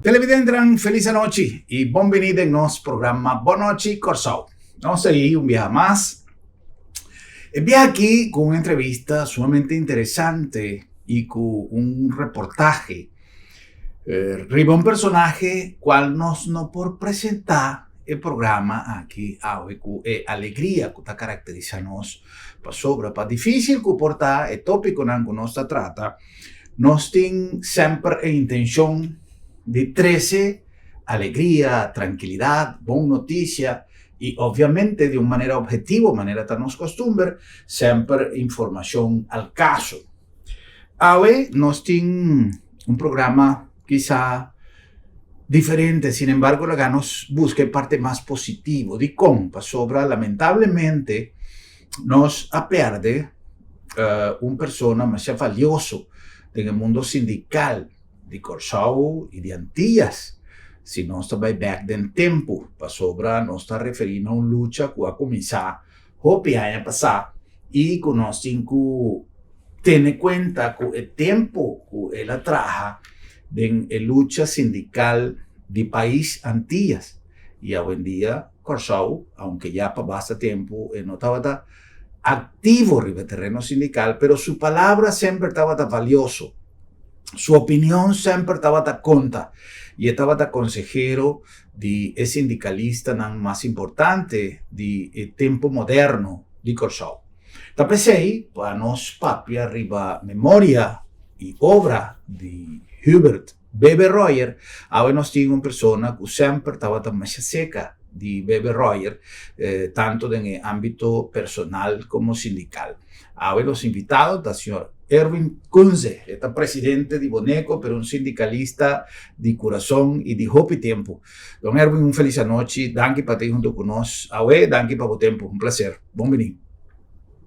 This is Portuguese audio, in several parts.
Televidentes, feliz noche y bienvenidos en nuestro programa Boa Noche Corsao. Vamos a ir un viaje más. El viaje aquí con una entrevista sumamente interesante y con un reportaje. Riba un personaje cual nos no por presentar el programa aquí alegría que está caracterizándonos para sobra, para difícil que portar el tópico que nos trata, nos tiene siempre intención de 13 alegría, tranquilidad, buena noticia y obviamente de una manera objetiva, manera que nos costumbre, siempre información al caso. Hoy nos tiene un programa quizá diferente, sin embargo, la nos busca parte más positivo de compa sobra lamentablemente nos pierde una persona más valioso en el mundo sindical de Corsao y de Antillas. Si no está back del tiempo, para sobra no está referindo a una lucha que ha comenzado el año pasado y que nos tiene que tener cuenta que el tiempo que él trabaja en la lucha sindical del país Antillas. Y hoy en día, Corsao, aunque ya para bastante tiempo, no estaba activo en el terreno sindical, pero su palabra siempre estaba valioso. Su opinión siempre estaba conta y estaba consejero de sindicalista más importante del tiempo moderno de Corsao. Tapesei, para nos papi arriba memoria y obra de Hubert Bebe Royer, ahora nos tiene una persona que siempre estaba más cerca de Bebe Royer, tanto en el ámbito personal como sindical. Ahora los invitados del señor Erwin Kunze, está presidente de Boneco, pero un sindicalista de corazón y de hope y tiempo. Don Erwin, un feliz noche. Danke para ti junto con nosotros. Ahora, danke para tu tiempo. Un placer. Bienvenido.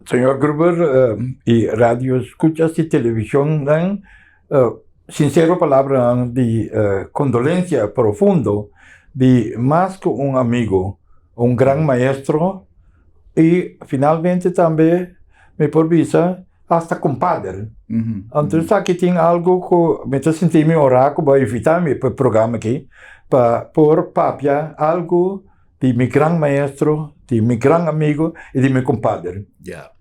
Señor Gruber, y radio escuchas y televisión dan sincero palabra de condolencia profundo de más que un amigo, un gran maestro y finalmente también me por visa hasta compadre. Entonces aquí tiene algo que me está sintiendo orar para evitar mi programa aquí, por papia algo de mi gran maestro, de mi gran amigo y de mi compadre. Ya.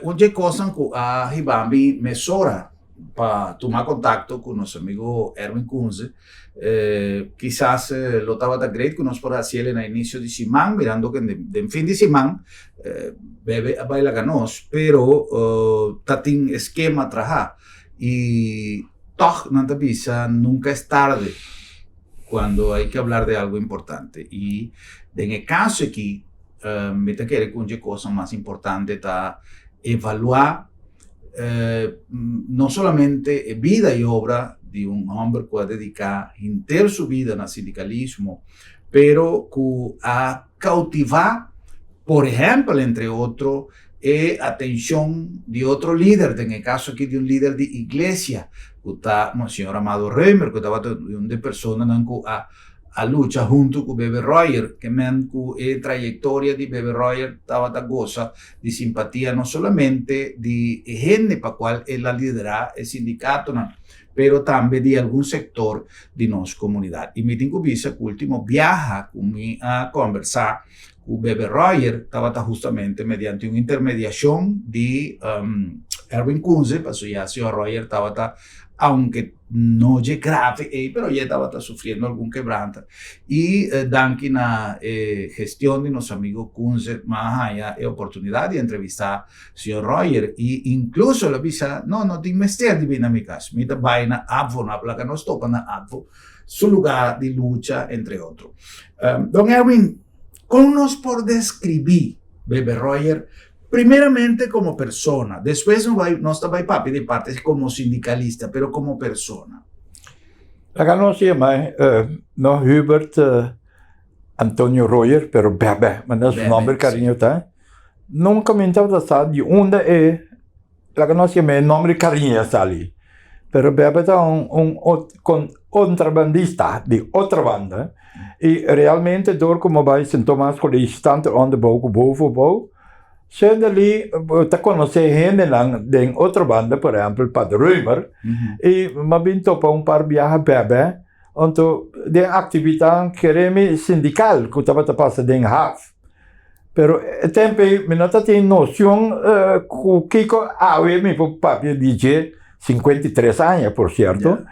Una cosa que a Hibambi me sora para tomar contacto con nuestro amigo Erwin Kunze, quizás lo estaba tan great que nos por hacer en el inicio de semana, mirando que en fin de semana bebe a bailar ganos, pero tatin esquema trabajar y toch no te pisa, nunca es tarde cuando hay que hablar de algo importante y en el caso aquí me te quiere que una cosa más importante está evaluar no solamente vida y obra de un hombre que ha dedicado entera su vida al sindicalismo, pero que ha cautivado, por ejemplo, entre otros, atención de otro líder, en el caso aquí de un líder de iglesia, que está Monseñor Amado Reimer, que estaba de persona a lucha junto con Bebe Royer, que trayectoria de Bebe Royer estaba goza de simpatía no solamente de gente para cual él la lidera el sindicato, ¿no? Pero también de algún sector de nuestra comunidad. Y me tengo visa que último viaja conmigo a conversar con Bebe Royer, estaba justamente mediante una intermediación de Erwin Kunze, para eso ya el señor Royer estaba aunque no es grave, pero ya estaba sufriendo algún quebranta. Y danke na gestión de nuestro amigo Kunze, más allá de oportunidad de entrevistar al señor Royer. Y incluso la visa, no te mester divina mi caso, mi ta vaina abvo, na placa nos topa na abvo, su lugar de lucha, entre otros. Don Erwin, ¿cómo nos por describir Bebe Royer? Primeramente como persona, después no estaba papi de parte como sindicalista, pero como persona. La conocí más, no Hubert Antonio Royer, pero Bebe, no es su nombre cariño está. Nunca me interesa de dónde la conocí más nombre cariño sali. Pero Bebe está un contrabandista de otra banda. Y realmente door como vai sentou mais com o tanto onde boven. Sendo ali, te conhecer gente em outra banda, por exemplo, Padre Römer, e me vinto para par viajes bebê, Então, de atividade queremos sindical que estava passando em HAF. Pero também, eu não tenho noção que a meu papi diz 53 anos, por certo,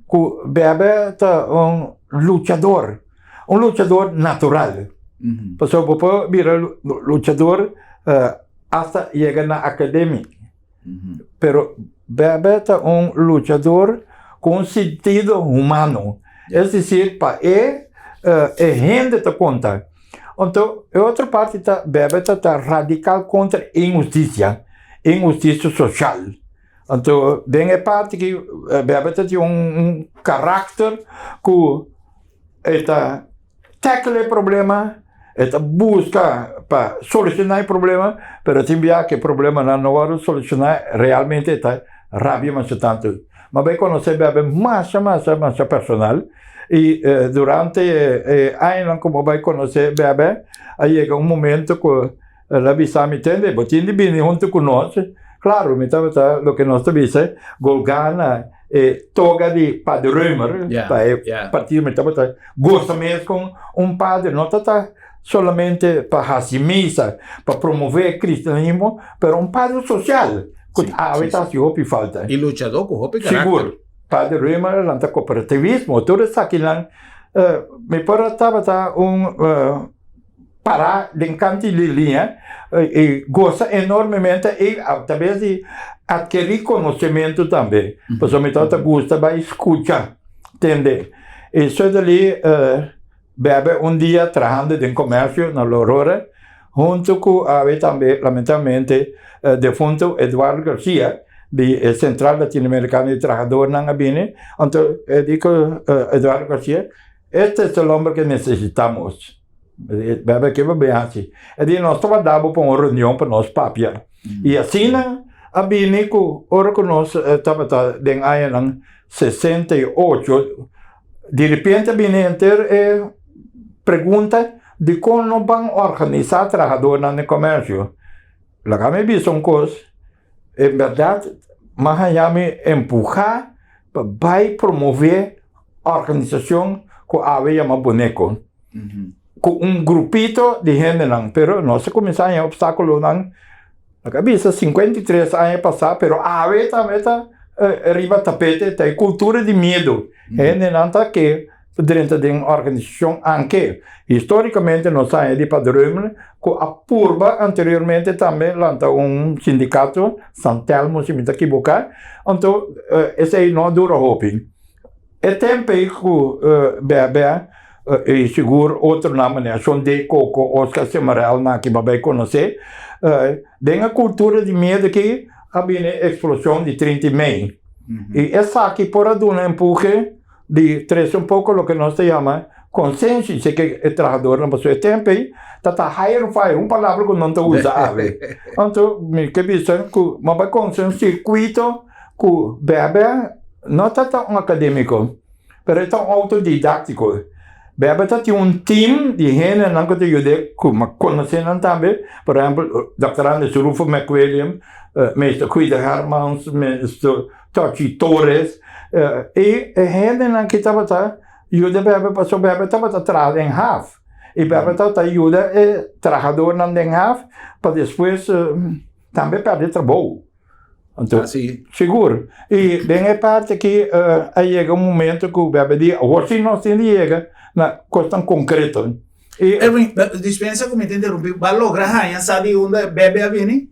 que bebe é lutador natural. Porque você vira lutador hasta chegar na academia. Pero bebe é lutador com sentido humano. É dizer, para gente te conta. Então, a outra parte da bebe está radical contra injustiça social. Então, tem a parte que bebe tem caráter que está tackle o problema, está busca para solucionar o problema, mas também que o problema não vai solucionar realmente está rabia mais tanto. Mas vai conhecer bebe mais personal. E durante anos, como vai conhecer bebe, aí chega momento que ela avisa me entende, porque ele vem junto conosco. Claro, me estava o que nós disse, Golgana toga de Padre Römer, para partir me estava gosta mesmo com padre, não está solamente para fazer missa, para promover o cristianismo, mas padre social, que a se hopi falta. E lutador com hopi caráter. Seguro. Padre Römer lança cooperativismo, tudo isso aqui lá, me parece parar de encanto de linha e gosta enormemente e talvez de adquirir conhecimento também. Porque me gosta de escutar, entende? E só dali, bebe dia trabalhando em comércio na Aurora, junto com também, lamentavelmente, defunto Eduardo Garcia, de Central Latino-Americano de Trabajador na Abine. Então, eu digo, Eduardo Garcia, este é o homem que necessitamos. Bebe que vai bem assim. E nós trabalhamos para uma reunião para nós papiar. E assim, a Abine, ora que nós estávamos em ano 68, de repente a Abine inteira pergunta de como vão organizar trabalhadores no comércio. Lá me vi uma coisa. Em verdade, mas já me empujar para promover a organização que havia uma boneco. Com grupito de gente, não. Pero nós começamos a obstáculo, não. Na cabeça, 53 anos passados, pero havia também arriba tapete, tem cultura de medo. Gente não está aqui dentro de uma organização, anche. Historicamente, nós saímos de Padre Römer, que a Purba anteriormente também lançou sindicato, San Telmo, se me equivocar. Então, esse aí não dura hopi. É tempo que bebe, e seguro outro nome, né? Sonde Coco, Oscar Semarel, que vai conhecer. Tem a cultura de medo que havia a explosão de 30 de maio. E essa aqui, por um empurre, de trazer pouco o que nós chamamos consenso, sei que é trabalhador não passou tempo aí, tá higher fire, palavra que não estou usando. Então, me que dizem que mas consenso circuito que bebe não tá tão acadêmico, mas é tão autodidático. Bebe tá tem time de gente não que te ajuda, que conhecem também, por exemplo, Dr. Anders Rufo McWilliam, Mr. Cuida Hermans, Mr. Tochi Torres, e a gente que estava ajuda bebe passou bebe estava atrás em HAF e bebe estava ajuda trabalhador não em HAF para depois também perder trabalho. Então, seguro. E tem a parte que aí chega momento que o bebe diz, hoje não se chega na questão concreta. Erwin, dispensa que me interrompi, vai lograr aí sabe onde bebe a vir?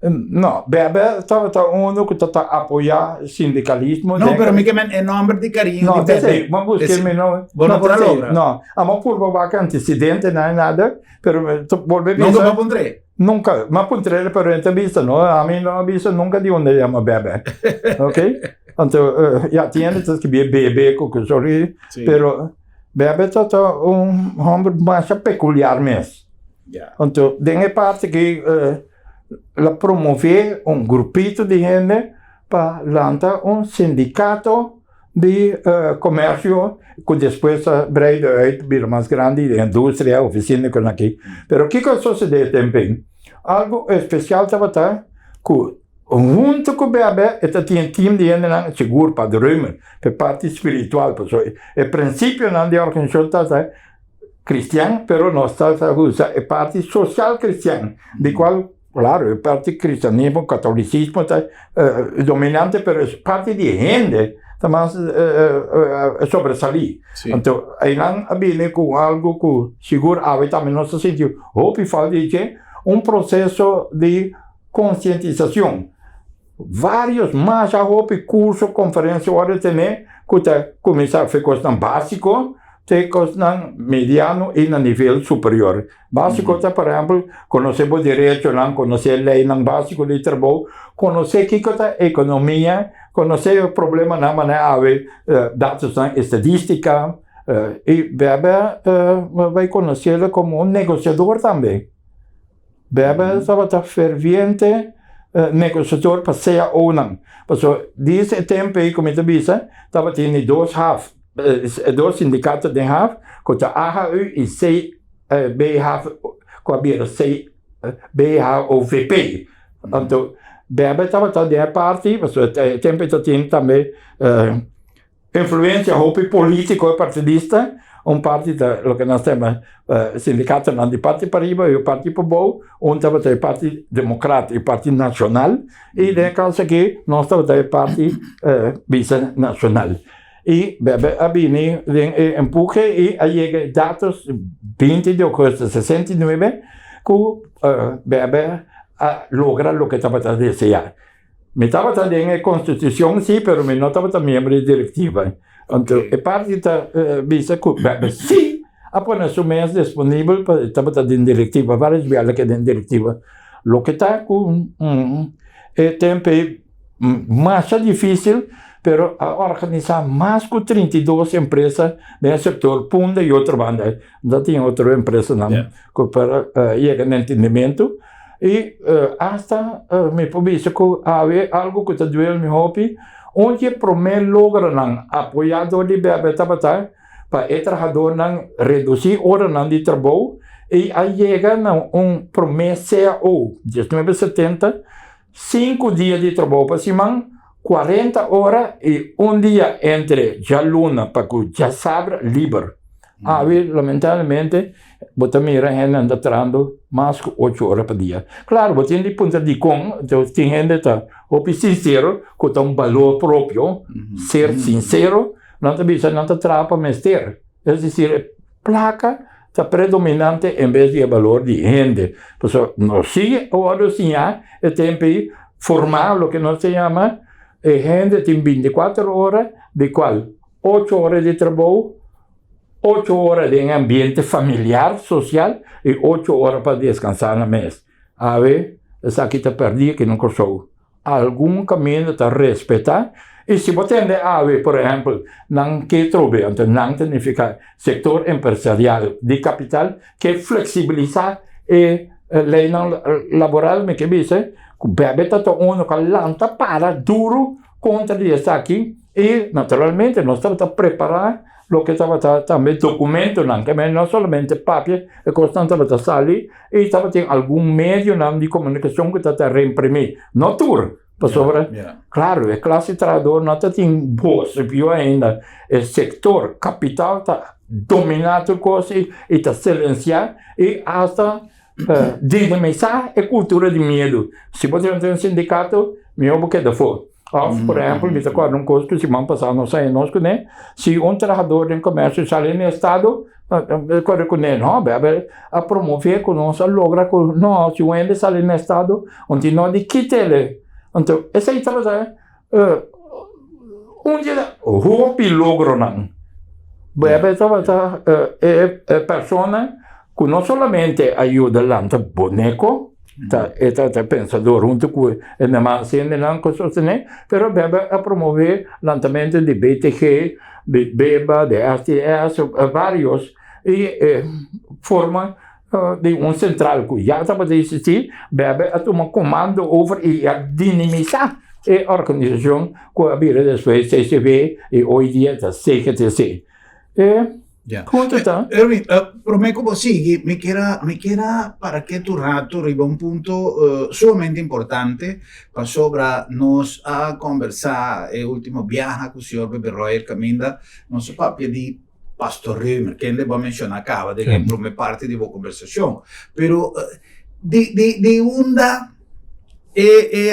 No, bebe estava uno que está apoiar sindicalismo. No, pero mi que men en nombre de carinho. No, sei, mas busquei não. Bueno, por logra. No, a mão por vaca antecedente não é nada, pero volve nunca me apuntrei. Nunca, me apuntrei pero entrevista, no, a mim não avisa nunca de onde chama bebe. Ok? Então, já tinha que bebe com sorri, pero bebe está homem mais peculiar mesmo. Então, tem a parte que la promover grupito de gente para lançar sindicato de comércio que depois breida uit vira mais grande de indústria, oficina com aqui. Pero o que sucede também? Algo especial estava que junto com o bebê, tem time de gente seguro para dormir, para parte espiritual. O princípio da organização é cristã, mas nós estamos a parte social cristã, de qual, claro, a parte cristianismo, catolicismo é dominante, mas a parte de gente também sobressalir. Então, aí não há com algo que seguro, também nós sentimos, falta de processo de conscientização. Vários mais cursos, conferências, agora também, que começar a fazer coisas básicas, tem coisas mediano e no nível superior. Básico, por exemplo, conhecer o direito, conhecer a lei básico de trabalho, conhecer o que é a economia, conhecer o problema na maneira de dados na estatística, e vai conhecê-lo como negociador também. Bebe estava ferviente negociador para ser ou não. Porque nesse tempo, como eu disse, estava tendo dois sindicatos de HAF, que a AHU e CBHF, que a BHOVP. Então, Bebe estava da parte, porque o tempo tinha também influência política partidista, parte do que nós temos sindicato de Partido Paraíba e o Partido Povo, onde estava o Partido Democrata e o Partido Nacional, e de caso aqui, nós estamos o Partido Vice-Nacional. E bebe abini empuje e aí dados 20 de agosto de 69 que bebe logra o que estava a desejar. Me estava também a Constituição, sim, mas me não estava membro de diretiva. Então, a parte da visa que bebe sim, apenas o mês disponível para estava em diretiva, várias vezes que em diretiva. O que está com tempo mais difícil, pero a organizar mais que 32 empresas no setor Punda e outra banda. Não tinha outra empresa que para chegar no entendimento. E hasta me publica que havia algo que está doendo meu hobby, onde primeiro logra apoiador de bebê para o trabalhador reduzir horas de trabalho e aí chega promessa CAO, 1970, 5 dias de trabalho para semana, 40 horas e dia entre já luna para que já sabe livre. Lamentavelmente, você mira gente anda trando mais que 8 horas por dia. Claro, você tem de ponto de com, tem gente que é sincero, que tem valor próprio, ser sincero, não está trapa mestre. É dizer, placa está predominante em vez de valor de gente. Porque nós sigue agora sim, é tempo de formar o que nós chamamos, e gente tem 24 horas, de qual 8 horas de trabalho, 8 horas de ambiente familiar, social, e 8 horas para descansar no mês. A ver, essa aqui está perdida, que não conseguiu. Algum caminho está respeitar. E se você tem a ver, por exemplo, não que trobe, então não significa setor empresarial de capital, que flexibilizar e lei laboral, me que dice, que bebe está uno que lanta para duro contra isso aqui. E, naturalmente, nós estamos a preparar o que estava também documento, não somente papel, e constante estava a sair, e estava tendo algum meio de comunicação que estava a reimprimir. Não tudo. Claro, a classe trabalhadora não tem voz, pior ainda, o setor capital está dominado coisa e está silenciado, e hasta dinamizar a cultura de medo. Se você não tem um sindicato, meu que é fora. Por exemplo, me recordo um coisa que semana passada nós saímos, né? Se trabalhador de comércio sai no estado, recordo que não, a promover que nós logra que não, se o ende sai no estado, onde não de quita ele. Então, essa aí estava dia roupa logro não. Bebe estava pessoa que não somente ajuda lanta boneco, está pensador junto com a demanda não sostener, pero bebe a promover lançamento de BTG, de BEBA, de STS, vários e forma de central que já estava a existir, bebe a tomar comando over e a dinamizar a organização que havia depois CCB e hoje dia da CGTC. Ya. ¿Cómo está? Erwin, prometo como sigue, me queda para que tu rato arriba un punto sumamente importante para sobre nos a conversar el último viaje con el señor Bebe Royer Caminda, nos papia di Pastor Römer, que le va a mencionar acaba de que prome parte di vostra conversazione, però di onda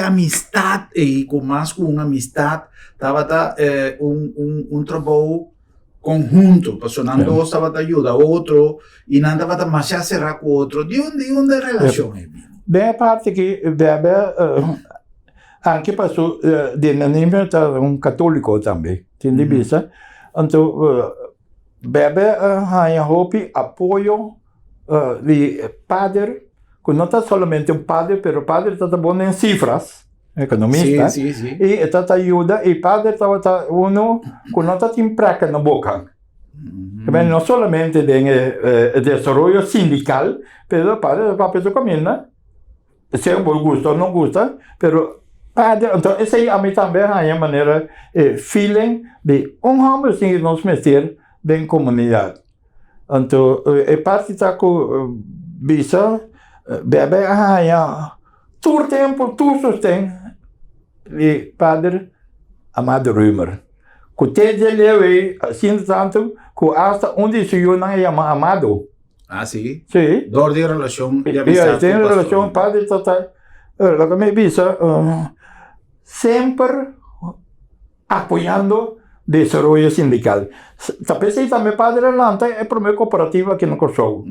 amistad e con más con una amistad estaba un trabajo conjunto, personando stava aiuta otro e non andava a cerrar con otro di una relazione. Bem, a parte que Bebe anche passou de anime um católico também, entende bisa? Então Bebe ha hopi apoio de padre, que não está somente padre, pero padre está bom em cifras, economista, sì, sì. e está ajuda, e padre está uno que não está impreca na boca. Não somente de desarrollo sindical, pero padre va a caminhar, se é bom gosto ou não gosta, pero padre, então essa aí a mim também é a maneira, feeling de homem que nos meter em comunidade. Então, parte está com bisa, bebe todo tempo, todo sustém, e padre Amado Römer. Que te leve, assim tanto, que hasta onde se eu não é amado. Ah, sim? Sim. Dor de relação de amistade. Tem relação, padre está, lo que me bisa, sempre apoiando desarrollo sindical. Talvez também padre Atlanta é a primeira cooperativa aqui no Kosovo.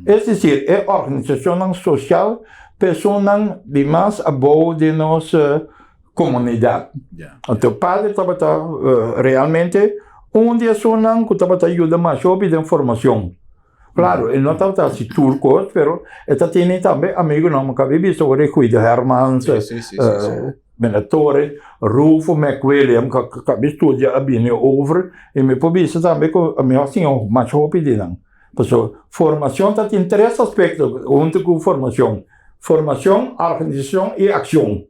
É decir, é organização social, pessoas de mais apoio de nossa comunidade. Então, padre estava realmente onde sonan que estava ajuda mais sobre de informação. Claro, ele não estava assim turco, pero ele tem também amigo não que vive sobre Guido Hermans, Benatore, Rufo McWilliam, que studia bene over, e me pubisa também com a minha assim, mais sobre de não. Porque formação está em três aspectos, junto com formação. Formação, organização e ação.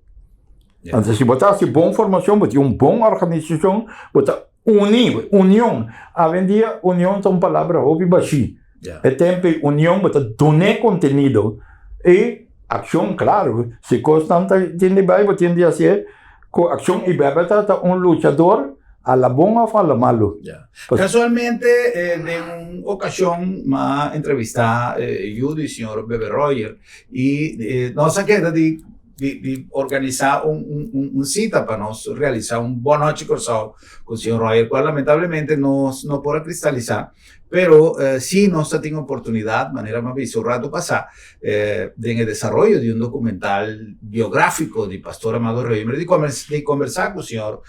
Então, se botasse boa formação, botasse uma boa organização, botasse união. Hoje em dia, união é uma palavra hobby baixi. É tempo união, botasse donar conteúdo. E ação, claro, se constante tem de baixo, tem de ser com ação e bebe está lutador, a la buena o a la malo. Casualmente, en una ocasión, me entrevisté yo y el señor Bebe Royer y nos queda de organizar un cita para nos realizar un buon noche corso con el señor Royer, cual lamentablemente no puede cristalizar, pero sí nos tiene oportunidad, de manera más visto, un rato pasar, en el desarrollo de un documental biográfico de Pastor Amado Römer, de conversar con el señor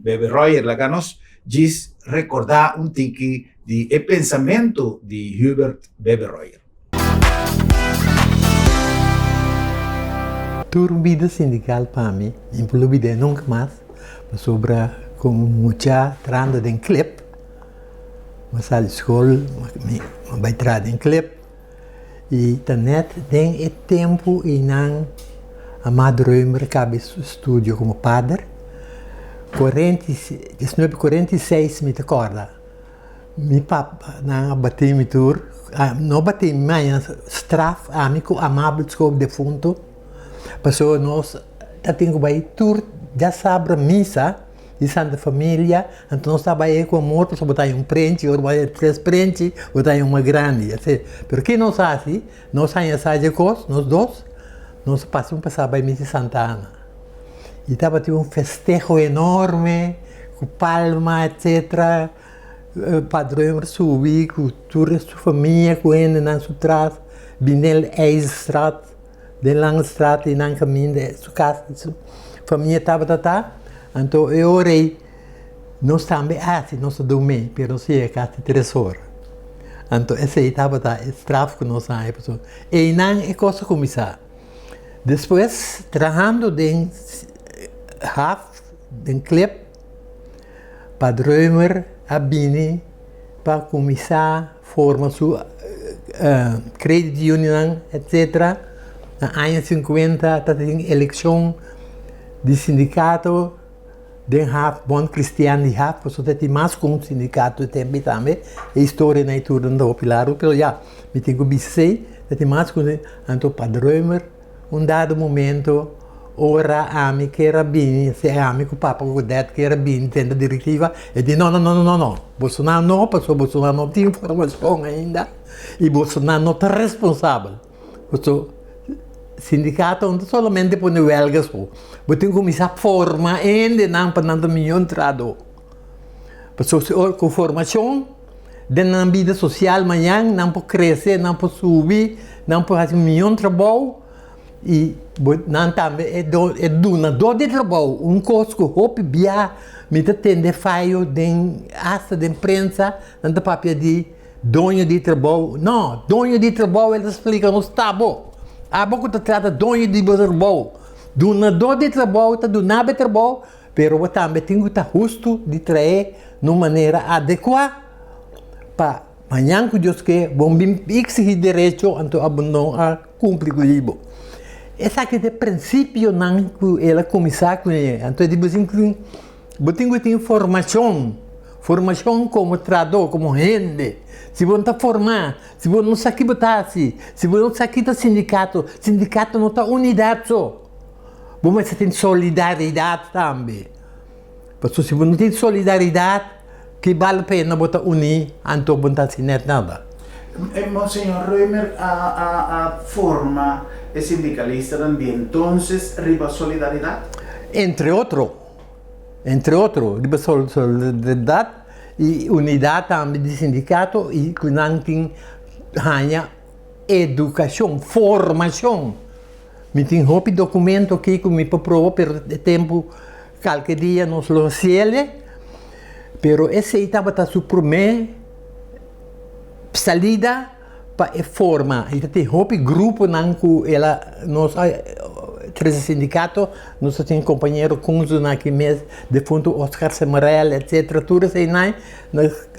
Bebe Royer, la que nos dice recordar un tiki de pensamiento de Hubert Bebe Royer. Toda vida sindical para mim, inclusive nunca mais, sobre como muita tranda de clip, mas sai de escola, mas vai entrar em clip, e também tem tempo e não Amado Römer cabe estúdio como padre, 1946 me recorda, meu papa não bateu me tur, não bateu mais straf amigo amável descobre defunto. Passou nós temos que tur já sabe missa de Santa Família, então nós estava aí com amor para botar prente, ou botar 3 prentes, botar uma grande, assim. Porque nós assim, nós saímos de cos, nós dois, nós passamos para a missa de Santa Ana. E estava um festejo enorme, com palma, etc. Padrão subiu, com toda a sua família, com ele na sua trás, Binel Eisstraat. De lange straat in een caminho de sua casa, sua família estava então eu orei, nós também nós dormimos, pero se é quase 3 horas. Então esse aí estava esse tráfico nós aí pessoal. E não é coisa começar. Depois trabalhando em half, em clip, para Römer a Bini para começar forma sua credit union, etc. Na anos 50, tinha eleição de sindicato Den haf bon cristiano di haf, so dat die mas com sindicato tempi também, e história na tudo do pilar, pero ja, me tenho que dat die mas com anto padrömer, dado momento, ora ami che era bene, se ami con papa con det che era bene, tende direttiva, e di no, Bolsonaro no, perché Bolsonaro non tem informazione ainda, e Bolsonaro non è responsabile. Questo sindicato non solamente per huelgas, ma tem que começar a formar ainda não para não milhão entrado. Porque com formação, na vida social amanhã não pode crescer, não pode subir, não pode fazer milhão de trabalho e não também é donador de trabalho. Coisa que eu via, me atende falho de asta de imprensa, não tem papel de dono de trabalho. Não, dono de trabalho eles explicam no estado. Há pouco te trata dono de trabalho, donador de trabalho, está donando trabalho, mas também tem que estar justo de trazer de uma maneira adequada para amanhã que Deus quer, vamos exigir direito anto abandonar a cumprir com isso. Essa aqui é o princípio não que ela começar com ele, então tipo assim, tem que ter formação como tradutor, como gente. Se você não está formado, se você não sabe botar se você não sabe que sindicato não está unidade só. Você tem solidariedade também. Porque se você não tem solidariedade, que vale a pena botar unir, então não está sem nada. Monsenhor Römer, a forma é sindicalista também, então, riba solidariedade? Entre outros, riba solidariedade, e unidade também de sindicato e que não tem educação, formação. Me tem um documento aqui que me prova por tempo, qualquer dia nós lo ciele, pero esse estava a suprimir salida para formar. E tem um grupo não que ela nós três sindicatos, nós temos companheiro Kunzu aqui mesmo, de fundo Oscar Samarel, etc. Tudo aí na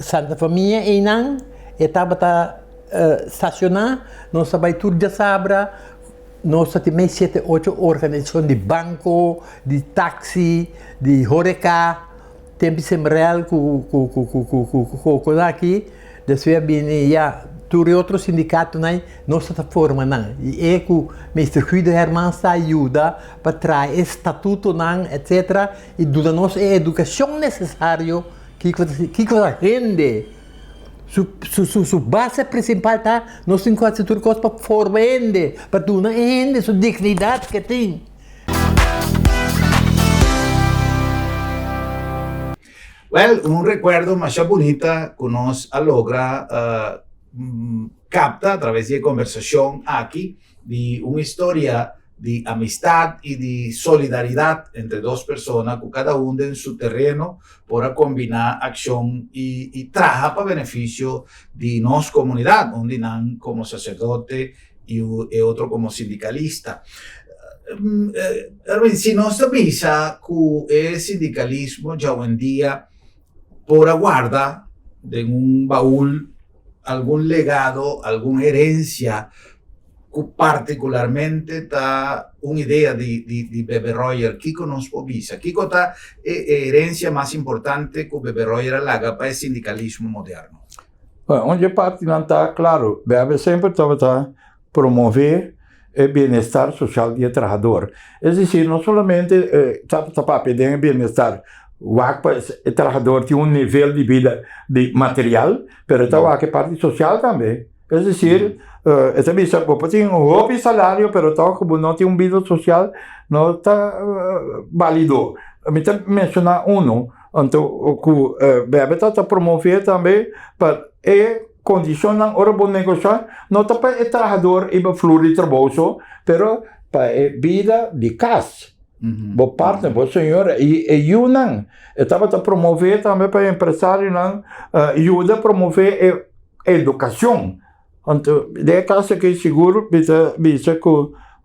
Santa Família e não estava a estacionar, nós vai tudo de sabra, nós temos 7, 8 organizações de banco, de táxi, de horeca, tem Samarel com aqui, desvia bem já. Tudo outro sindicato não se forma não. E é que o Mr. Guido Herman está ajuda para trazer estatuto não, etc. E do nossa educação necessária que rende. Sua base principal está nós temos que fazer tudo coisa para formar rende, para dar rende sua dignidade que tem. Well, un recuerdo más bonita que nos logra capta a través de conversación aquí de una historia de amistad y de solidaridad entre dos personas que cada uno en su terreno para combinar acción y trabaja para beneficio de nuestra comunidad, donde como sacerdote y otro como sindicalista. Si nos avisa que el sindicalismo ya hoy en día por guarda de un baúl algún legado, alguna herencia que particularmente está una idea de Bebe Royer. ¿Qué conozco visa? ¿Qué está herencia más importante que Bebe Royer haga para el sindicalismo moderno? Bueno, onde parte não está claro, Bebe sempre estava promover o bem-estar social do trabalhador. É decir, não somente para pedir o bem-estar o trabalhador tem nível de vida de material, mas também a parte social também. É decir, também tem um salário, mas como não tem vida social, não está válido. Eu mencionar então que Bebe está promover também para condicionar ora bom negócio, não está para o trabalhador e para flor de trabalho, mas para a vida de casa. Boa parte, boa senhora, e eu não, estava a promover também para empresário não, ajuda a promover a educação. Então, de casa que seguro, bisa que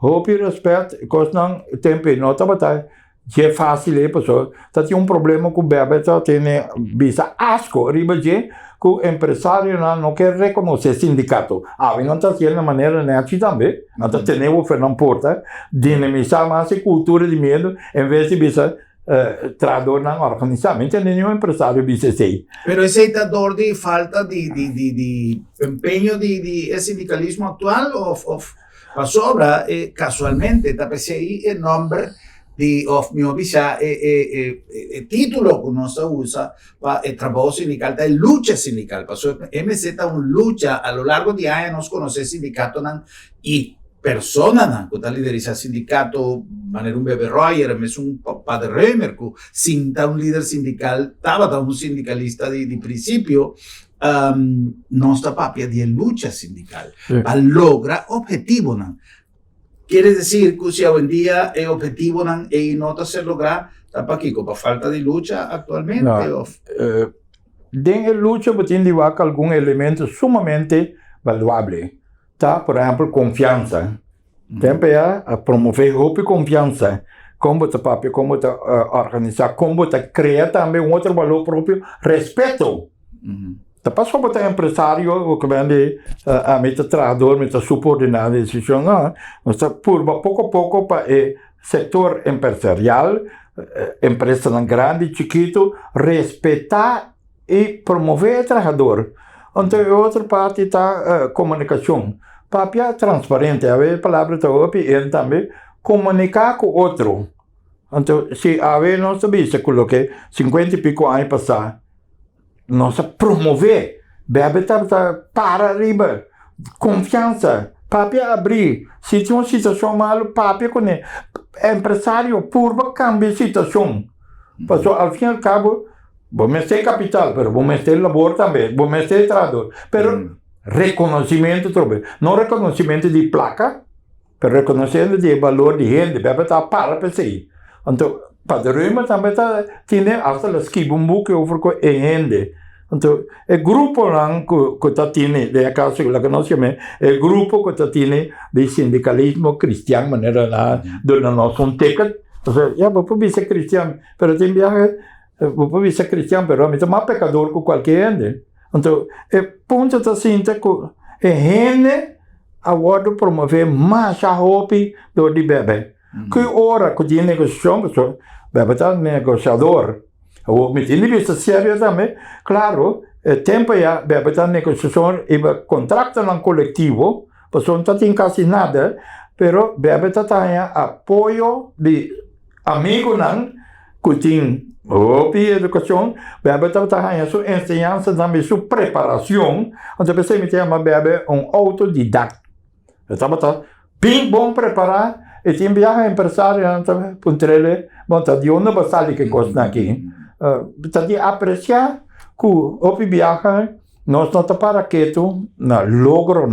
hope e respeito, que não tempo não estava é fácil, pessoal, tem um problema com o bebê, tem bisa asco, riba de que o empresário não quer reconhecer sindicato. Não está sendo de maneira neta também. Então, temos o Fernando Porta dinamizar mais a cultura de medo, em vez de trabajador nan organizamento nenhum empresário BCC. Pero ese dor de falta de empeño de sindicalismo actual o sobra casualmente tapecei el nombre de mi obisa título que no se usa para el trabajo sindical, de lucha sindical. Pasó MZ una lucha a lo largo de años, nos conoce sindicato y personas que están liderizando sindicato, manera un bebé Royer, es un padre Remer, que sinta un líder sindical, estaba un sindicalista de principio, nuestra papia de lucha sindical, para lograr objetivo. Quiere decir que si hoy en día el objetivo y no se logra, está para aquí, por falta de lucha actualmente. No, de lucha tiene algún elemento sumamente valuable. Tá? Por exemplo, confiança. Tempo a promover confiança. Como te papi, como te organizar, como te criar também outro valor próprio, respeito. Tá passou para o empresário, que vende a meta trabalhador, meta subordinado, decisão, não. Mas pouco a pouco para o setor empresarial, empresa grande, chiquito, respeitar e promover o trabalhador. Então, a outra parte está comunicação. Papia transparente, a palavra está e também comunicar com o outro. Então, se a vez nós sabemos que 50 e pico anos passar, nós promover, bebe para arriba, confiança, papia abrir. Se tem uma situação mal, papia com o empresário por cambiar a situação. Porque, ao fim e ao cabo, vamos ter capital, mas vamos ter labor também, vamos ter trabalhador. Pero reconhecimento também. Não reconhecimento de placa, mas reconhecimento de valor de gente, deve estar para pessoa. Então, para o Roma também tem até as skibumbu que oferecem em gente. Então, o grupo que está tendo, de acaso que nós chamamos, o grupo que está tendo de sindicalismo cristiano, maneira lá, do nosso ticket. Já vou ser cristiano, mas tem viagem. Vou ser cristiano, mas é mais pecador que qualquer gente. Então, o ponto está sendo que a gente agora promover mais a roupa do de bebê. Que hora que tem negociação, bebê está negociador. O me tem vista sério também. Claro, o tempo já bebê está negociação e contrato no coletivo, porque não tem quase nada, mas bebê está apoio de amigo que tem educação, bebê está sua ensinança também, sua preparação. Então, você me chama bebê autodidata. Estava bem bom preparar e tem viagem empresário também, puntrele, bom, tá de onde basali que gosta aqui. Tá de apreciar que o viagem nós não tá para quieto na logro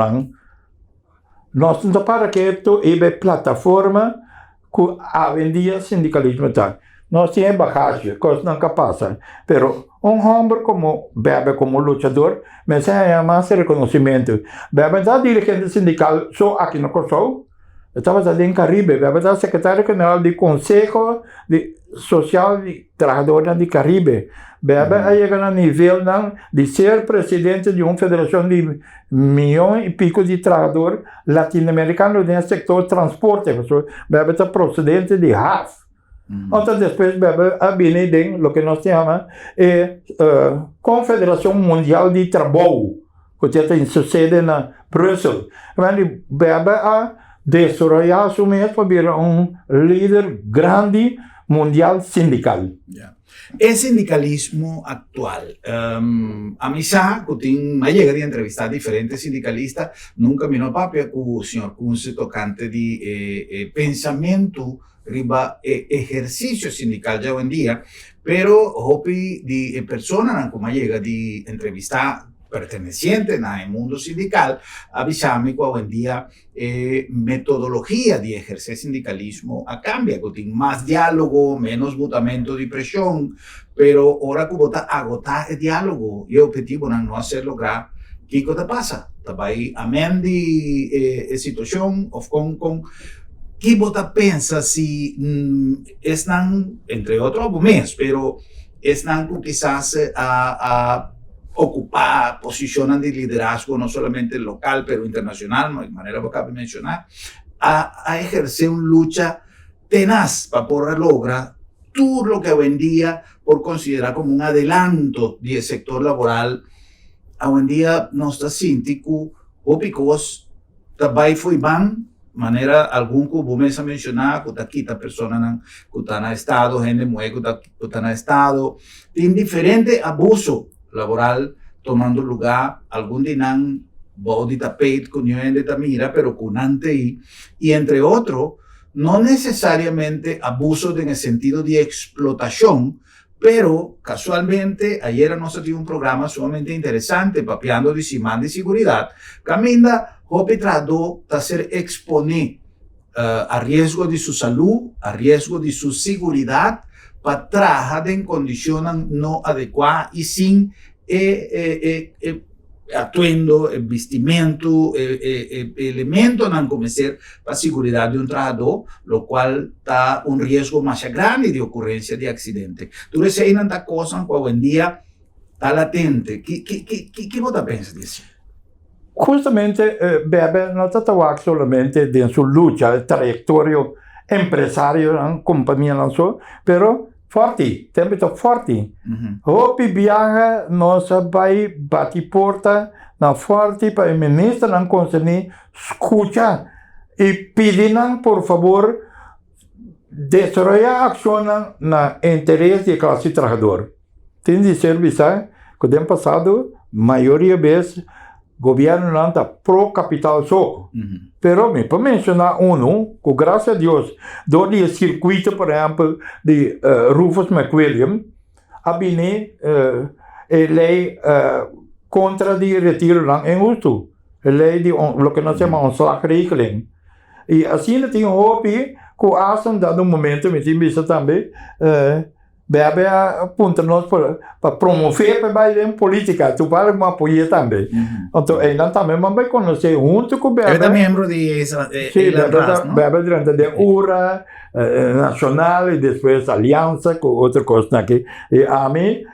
nós não tá para quieto e plataforma que a vendia sindicalismo tá. Nós temos bagagem, coisas não capazes. Pero homem como bebe como lutador, mas é mais reconhecimento. Bebe está dirigente sindical só aqui no Corsol. Estava em Caribe, bebe está secretário-geral do Conselho Social de Trabalhadores de Caribe. Bebe aí no nível de ser presidente de uma federação de milhões e pico de trabalhadores latino-americanos no setor transporte. Bebe está procedente de Haas. Então, depois, a BND, o que nós chamamos, é Confederação Mundial de Trabalho, que tem sede na Bruxelas. Bebe a desarrollar su mesmo para líder grande mundial sindical. Yeah. El sindicalismo actual. A mí me llegaría a entrevistar diferentes sindicalistas. Nunca me no papia con el señor Kunze tocante de pensamiento riba ejercicio sindical ya hoy en día, pero hopi de personas como llega de entrevistar pertenecientes al mundo sindical, avisame que hoy en día metodología de ejercer sindicalismo cambia, que tiene más diálogo, menos botamiento de presión, pero ahora que vota agotar el diálogo y el objetivo no hacer lograr, ¿qué te pasa? También amén de situación o con ¿qué vota pensa si están, entre otros momentos, pero están quizás a ocupar posiciones de liderazgo no solamente local, pero internacional, de manera que cabe mencionar, a ejercer una lucha tenaz para poder lograr futuro que hoy en día, por considerar como un adelanto del sector laboral, hoy en día nos está sintiendo o picos, también fue van, manera algún que vos me mencionar, que quita personas que están en estado, gente muy que están en estado, tiene diferente abuso laboral tomando lugar, algún dinan body tapete con de tamira, pero con ante y entre otros, no necesariamente abuso en el sentido de explotación, pero casualmente ayer nos dio un programa sumamente interesante, papeando de Simán de seguridad, Caminda, Hopi trató de ser exponer a riesgo de su salud, a riesgo de su seguridad, para trabajar en condiciones no adecuadas y sin atuendo, vestimento, elementos no comecer para seguridad de un trabajador, lo cual está un riesgo más grande de ocurrencia de accidente. Tú ves ahí tanta cosa que hoy en día está latente. ¿Qué vos pensas de eso? Justamente, Bebe no está trabajando solamente de su lucha, trayectoria empresario, compañía, pero forte, sempre está forte. Hopi viaja, nós vai bate porta na forte para o ministro não conseguir escutar e pedir por favor desarrollar ação na interesse da classe trabalhadora. Tem de serviço que no passado, maioria vezes governo não está pro capital só. Pero me para mencionar que graças a Deus, do circuito, por exemplo, de Rufus McWilliam, a bine lei contra de retiro lang injusto. Lei de lo que nós chamamos ontslagregeling. E assim tem hopi que há dado momento, me tem também, Bebe aponta-nos para promover a política, tu para me apoiar também. Então, ele também vai conhecer junto com o Bebe. Ele é membro de Bebe durante a URA nacional e depois aliança com outra coisa aqui. E a mim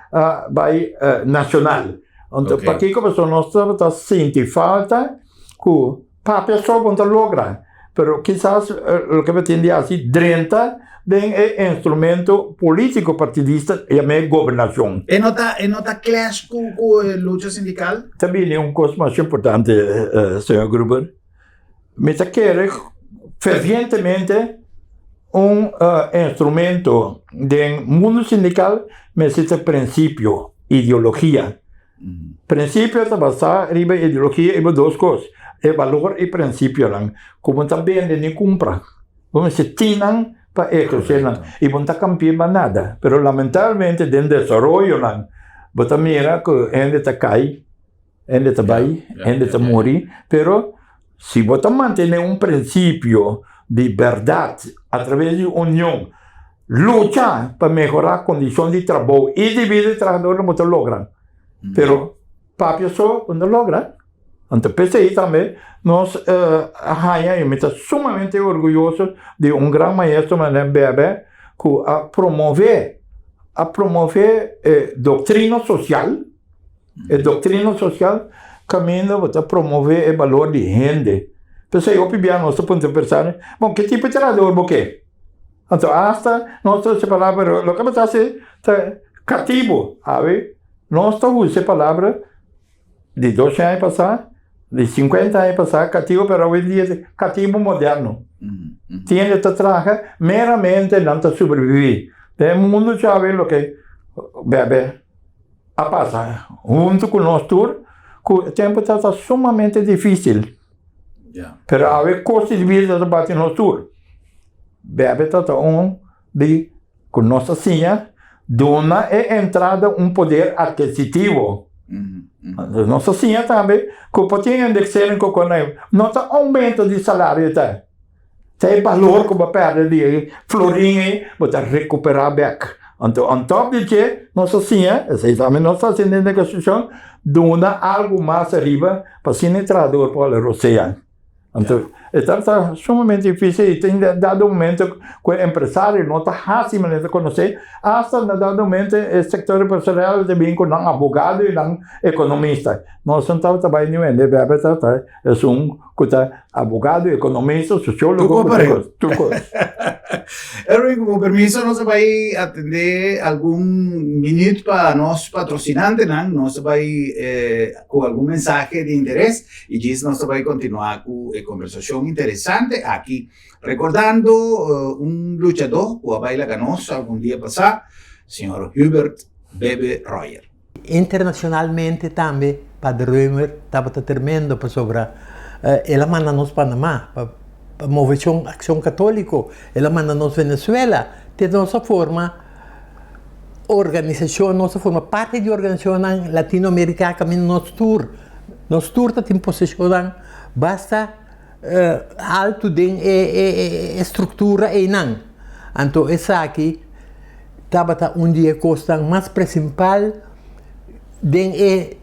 vai nacional. Então, para que a pessoa não está sentindo falta, que para a pessoa não logra. Pero quizás o que me entende assim, 30 de instrumento político partidista e a governação. E nota clash com a luta sindical? Também é coisa mais importante, Sr. Gruber. Me quer fervientemente instrumento do mundo sindical, mas esse princípio, ideologia. Princípio está basado em ideologia e duas coisas. É valor e princípio, como também de compra. Como se tinham para exercer, e não está cambiando nada. Mas, lamentavelmente, dentro do desenvolvimento, você mira que ainda está cai, ainda está vai, ainda está morrer. Mas, se você mantém princípio de verdade, através de união, lutar para melhorar a condição de trabalho e de vida do trabalhador, não logra. Mas, papi só não logra. Então, PCI também, nós, eu me estou sumamente orgulhoso de grande maestro, Bebe, que a promover doutrina social, e doutrina social, caminho para promover o valor de gente. PCI, eu pedi a nossa ponto de pensar, bom, que tipo de trabalhador você? Então, hasta, nós essa palavra, o que me está cativo, sabe? Nós estamos usando a palavra de 12 anos passados, de 50 anos passados, cativo, pero hoje em dia cativo moderno. Tem que trabalhar meramente não para sobreviver. O mundo já vê o que Bebe a passar. Junto com nós todos, o tempo está sumamente difícil. Pero há custos de vida para bater nós todos. Bebe está de com nossa senha, dona entrada poder aquisitivo. Nossa senha também, que pode indexar com não está aumento de salário, tá? Tem valor que vai perder de florinha, vai recuperar back. Então, on top de que nossa senha, exatamente nossa senha de negociação, dona algo mais arriba para o sinetrador para o oceano. Então, está sumamente difícil e tem dado momento que o empresário não está facilmente conhecer, até dado momento o sector empresarial também com advogado e economista. Nós não estamos trabalhando em Bebe, é que está abogado, economista, sociólogo. Tuco parejo. Tuco. Erwin, con permiso, nos vai atender algún minuto para nos patrocinantes, ¿no? Nos vai con algún mensaje de interés y Gis nos vai continuar con conversación interesante aquí. Recordando un luchador que baila canoso algún día pasado, señor Hubert Bebe Royer. Internacionalmente também, Padre Römer estava tremendo para sobre. Ela manda nos Panamá, para mover ação católica. Ela manda nos Venezuela. De nossa forma, organização, nossa forma, parte de organização latino-americana, caminho nosso tour. Nosso tour está em posição basta alto de estrutura e não. Então, essa aqui estava dia custa mais principal de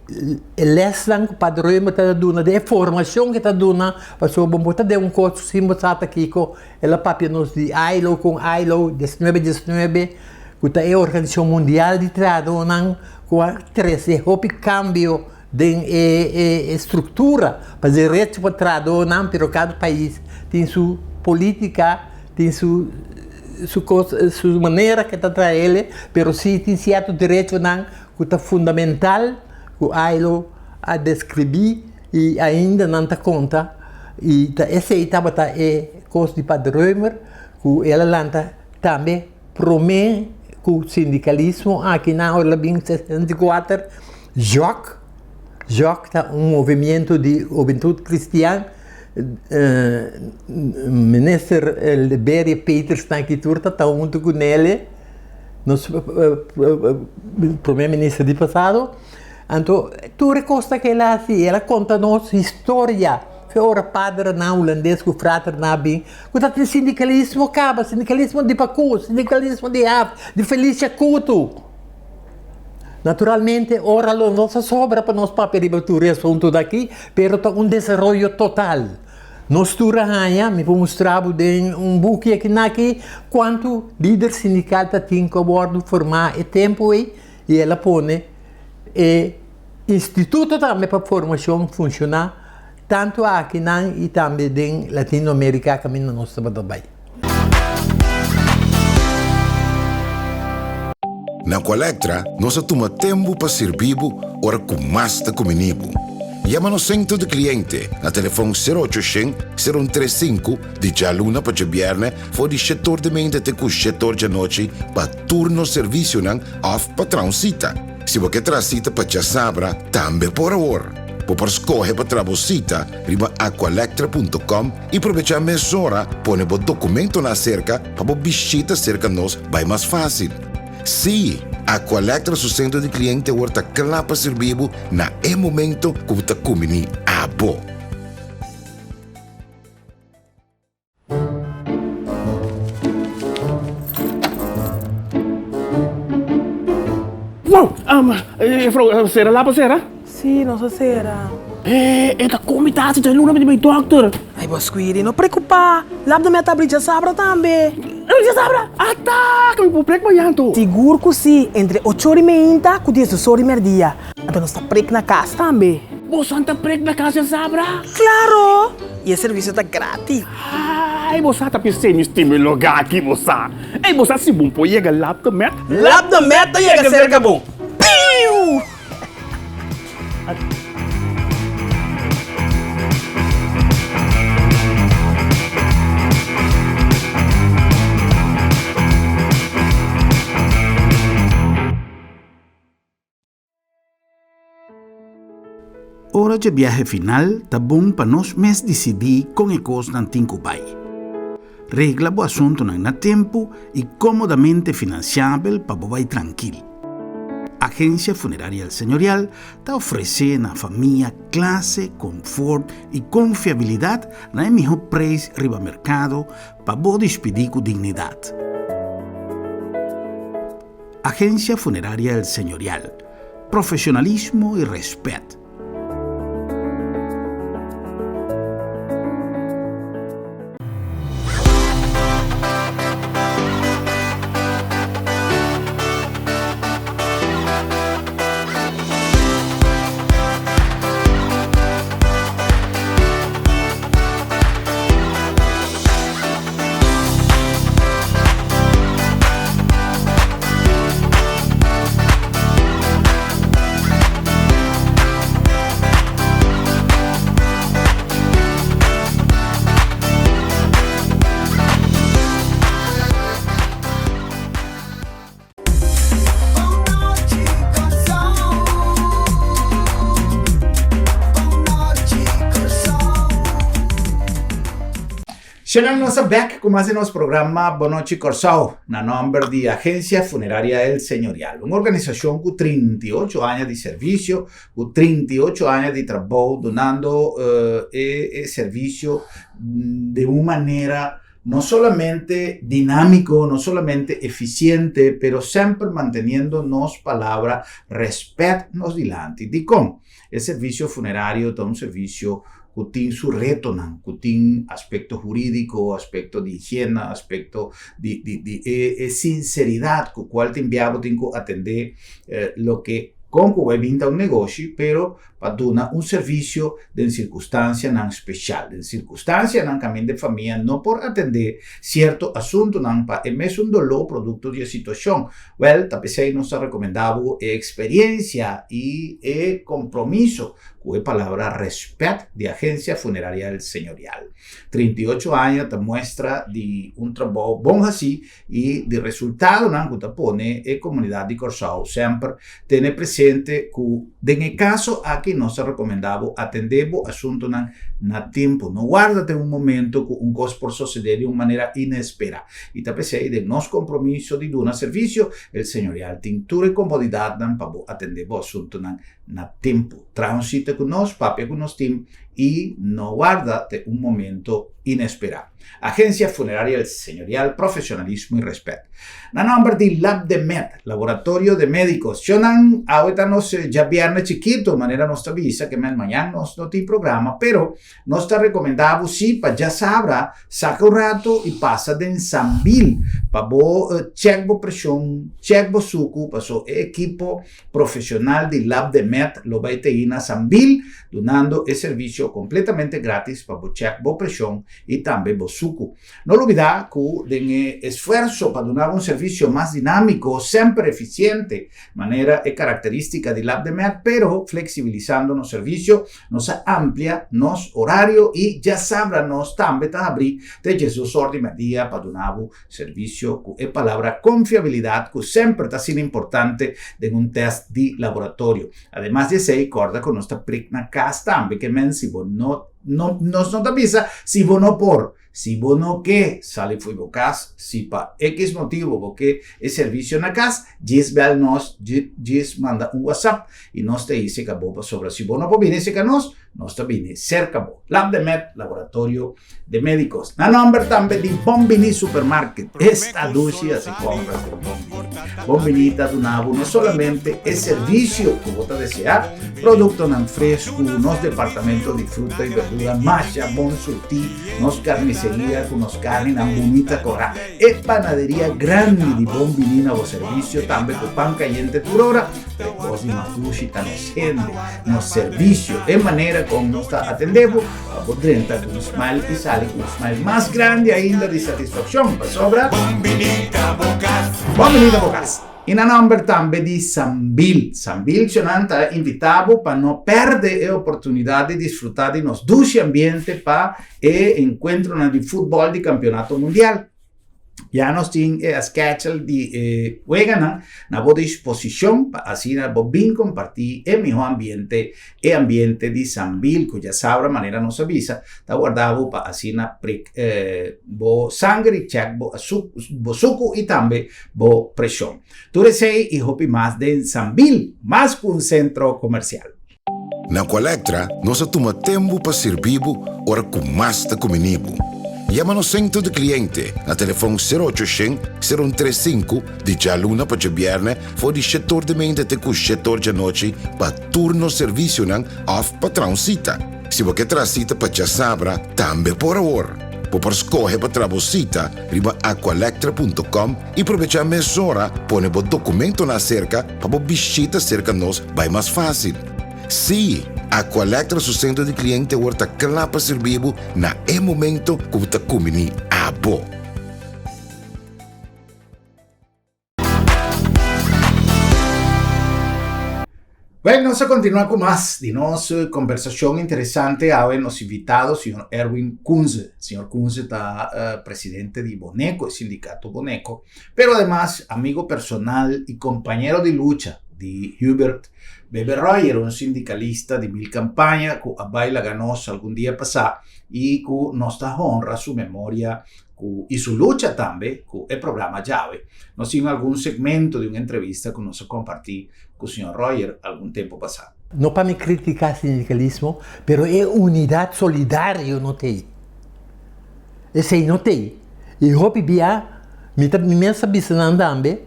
lesson que Padre Römer está dando, de formação que está dando, para o bom botar de curso simbo sata aqui com ela papia nos de ILO com ILO 1919, que é a organização mundial de trabalho com a 13 hopi cambio de estrutura para direito para trabalho, não, pero cada país tem sua política, tem sua maneira que está trazendo, pero sim tem certo direito não que é fundamental, que a ILO a descrever e ainda não está conta. E essa etapa é coisa de Padre Römer, que ela lanta também promete que o sindicalismo aqui na hora de 64, JOC está movimento de juventude cristã, ministro Liberia Peters está aqui turta, está junto com ele, nosso primeiro-ministro de passado. Então, tu recosta que ela conta nossa história. Ora padre na holandês, que o frater na bem. Quando o sindicalismo acaba, sindicalismo de Pacu, sindicalismo de Felícia Couto. Naturalmente, ora não nossa sobra para nós papel para assunto daqui, pero está desenvolvimento total. Nós turahanya, me mostrava de book aqui, quanto líder sindical tem que formar e tempo e ela põe instituto também para formação funcionar, tanto aqui e também em Latinoamérica, que nós estamos trabalhando. Na Colectra, nós tomamos tempo para servir ora com mais da comunibo. Llama no centro de cliente na telefone 0800-035 de Jaluna para Viernes for de setor de mente até o setor de noite para turno serviço não off patrão cita. Se você traz cita para Sabra, também por hora. Por escolher para trabalhar riba aqualectra.com e aproveitar a mesura, põe o documento na cerca para visita cerca nós vai mais fácil. Sim, a Colectra su centro de cliente orta clapa servibo na momento que está comini a bo. Wow, sera lá para sera? Sì, non so se era. Esta comitasse de luna de meu doctor. Ai, Bosquiri, não preocupa. Lá da minha tablita sabra também. Já sabra? Tá, que me vou preocupar yanto. Seguro que sim, entre 8h30 e 10h dia. Então nós está preco na casa também. Você está preco na casa sabra? Claro! E o serviço está grátis. Ai, você está pensando em lugar aqui, você. Ei, você se bom pode chegar lá da meta. Lá da meta chega cerca bom. Piu! Hora de viaje final, tá bom para nós mesmos decidir com que coisa não tem que vai. Regla o assunto na tempo e comodamente financiável para vai tranquilo. Agência Funerária Senhorial está oferecendo à família classe, conforto e confiabilidade na melhor preço riba mercado para você despedir com dignidade. Agência Funerária Senhorial. Profissionalismo e respeito. Siamo nostra back con más de nos programa Bonochi Corsao, na nombre di Agencia Funeraria El Señorial, un'organizzazione con 38 anni di servizio, con 38 anni di trabajo, donando servizio de una manera no solamente dinámico, no solamente eficiente, pero sempre manteniendo nos palabra respeto nos dilanti. Di con il servizio funerario è un servizio que tiene su reto, que tiene aspecto jurídico, aspecto de higiene, aspecto de sinceridad, con cual te enviamos a atender lo que con cui vinta un negozio, però per dare un servizio in circostanze non speciali, in circostanze non cammino di famiglia, non per attendere certo assunto, non per emettere un dolore prodotto di situazione. Well, tapesei non sta recomendavo esperienza e compromiso, con la palabra respeto di Agencia Funeraria del Señorial. 38 anni te muestra di un trabajo buon así e di risultato che te pone e comunità di Corsao sempre tiene presente che nel caso a che non sta recomendavo attendevo assunto na tempo, non guardate un momento che un cosa può succedere in maniera inesperata. E te pensei del nostro compromesso di un servizio il Señorial tintura e comodità per attendevo assunto na tempo. Transite con nos, papia con nos team y no guardate un momento inesperado. Agencia Funeraria del Señorial, profesionalismo y respeto. Na nombre di Lab de Med, Laboratorio de Médicos. Cionan ahorita nos ya viernes chiquito, manera nostra visa, que mañana nos no tiene programa, pero nos está recomendado sí, pa ya sabrá, saca un rato y pasa de Sambil, pa bo check bo presión, check bo suku, pa so equipo profesional di Lab de Med, lo va a ir a Sambil, donando el servicio completamente gratis pa bo check bo presión y también bo suku. No olvidar que el esfuerzo para donar un servicio más dinámico, siempre eficiente, manera y característica de Lab de Med, pero flexibilizando los servicios, nos amplia nos horario y ya sabrá nos también abrir de Jesús ordine día para donar un servicio con palabra confiabilidad que siempre está siendo importante en un test de laboratorio. Además de ser, corda con nuestra prigna casa también que men si vos no te avisa si vos no por si vos no que sale fui vocas, si pa X motivo porque el servicio na casa, Gis ve nos, Gis manda un WhatsApp y nos te dice que vos sobre si vos no può venir que nos te viene cerca vos. Lab de Med, Laboratorio de Médicos. Na nombre también de Bombini Supermarket. Esta dulce se compra. Bombini te donavo no solamente el servicio que vos te deseas, producto nan fresco, nos departamentos de fruta y verdura, macha, bon surtí, nos carnicería con nos carne nan bonita corra e panadería grande di Bombini na vos servicio, también con pan caliente turora, precoci na dulce nos gente, nos servicio de manera como nos atendemos, a podrenta con un smile y sale con un smile más grande ainda de satisfacción, para sobra Bombinita Bocas. In a nombre también di Sambil. Sambil cionanta invitavo para no perder la oportunidad de disfrutar de nos dulce ambiente para encuentro di fútbol di campionato mundial. Ya nos tiene a schedule di juegan na boa disposición para así na bobin compartir el mejor ambiente e ambiente di Sambil, que ya sabrá manera nos avisa, ta guardavo para así na bo sangre check bo suco y también bo presión. Tú sei y hopi más de Sambil, más que un centro comercial. Na Colectra, nós toma tempo para servir ora com mais da comunibo. Llama no centro de cliente a telefone 0800-035 di già luna per viernes fuori settore di mente te cu settore di noce per turno servizio nan off per transita. Si vuoi che transita per già sabra, tambe por ora. Per scogliere per trabosita, riba aqualectra.com e proveccia mezz'ora pone bo documento na cerca per bo visita cerca nos vai mais fácil. Sì, Aqualectra su centro di cliente volta clapa servivo na e momento que ta comini a bo. Bueno, vamos a continuar con más de nuestra conversación interesante. Ahora nos invitado, señor Erwin Kunze. Señor Kunze está presidente de Boneco, el sindicato Boneco, pero además amigo personal y compañero de lucha de Hubert Bebe Roy era un sindicalista di mil campagna che a baila ganos algún día pasá y que nostra honra su memoria y su lucha también con el programa Llave. Nos hicimos algún segmento de una entrevista que nos compartí con el señor Royer algún tiempo pasado. No para me criticar sindicalismo, pero es unidad solidaria no tem. Esse aí não tem. E hopi bia, me sabia também,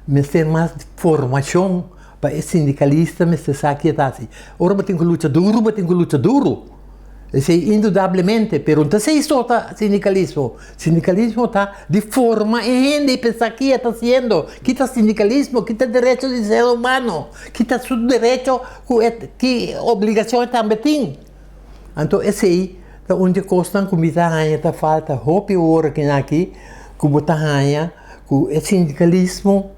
me ter mais formação para esse sindicalista, me ter sabe que assim. Ora me tenho que lutar duro. Esse aí indudablemente, pero não sei só tá sindicalismo. Sindicalismo tá de forma e gente pensar que está sendo, que está sindicalismo, que está direito de ser humano, que está seu direito, que obrigação também tem. Então esse aí onde costam comida hanha tá falta hopi hora que aqui como tá hanha com o sindicalismo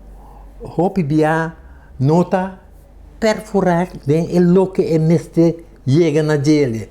hopi bia nota perfurar bem o que é neste chega na gele